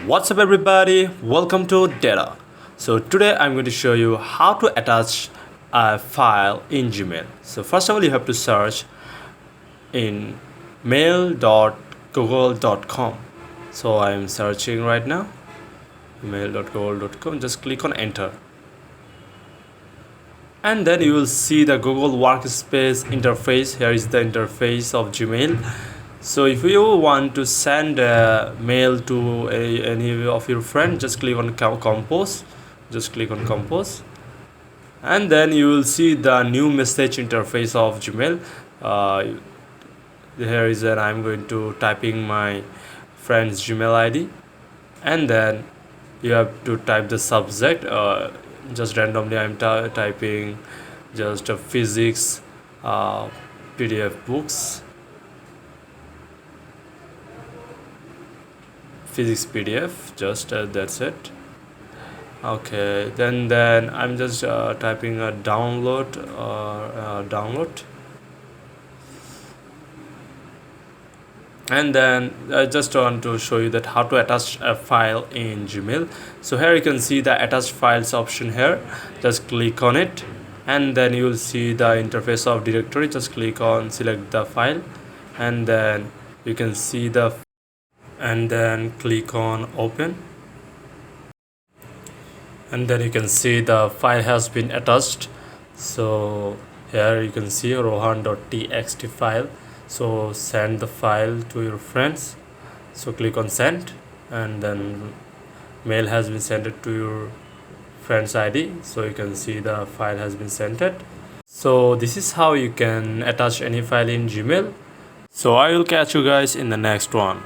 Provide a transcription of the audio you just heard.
What's up everybody, welcome to Data. So today I'm going to show you how to attach a file in Gmail. So first of all you have to search in mail.google.com. So I'm searching right now mail.google.com. Just click on enter and then you will see the Google Workspace interface. Here is the interface of Gmail. So if you want to send a mail to any of your friends, just click on compose. Just click on compose and then you will see the new message interface of Gmail. Here is that I'm going to typing my friend's Gmail ID and then you have to type the subject. Just randomly I'm typing just a physics PDF books, physics PDF, just that's it. Okay, then I'm just typing a download download, and then I just want to show you that how to attach a file in Gmail. So here you can see the attached files option here. Just click on it and then you will see the interface of directory. Just click on select the file and then you can see the and then click on open and then you can see the file has been attached. So here you can see rohan.txt file. So send the file to your friends. So click on send and then mail has been sent it to your friend's ID. So you can see the file has been sent it. So this is how you can attach any file in Gmail. So I will catch you guys in the next one.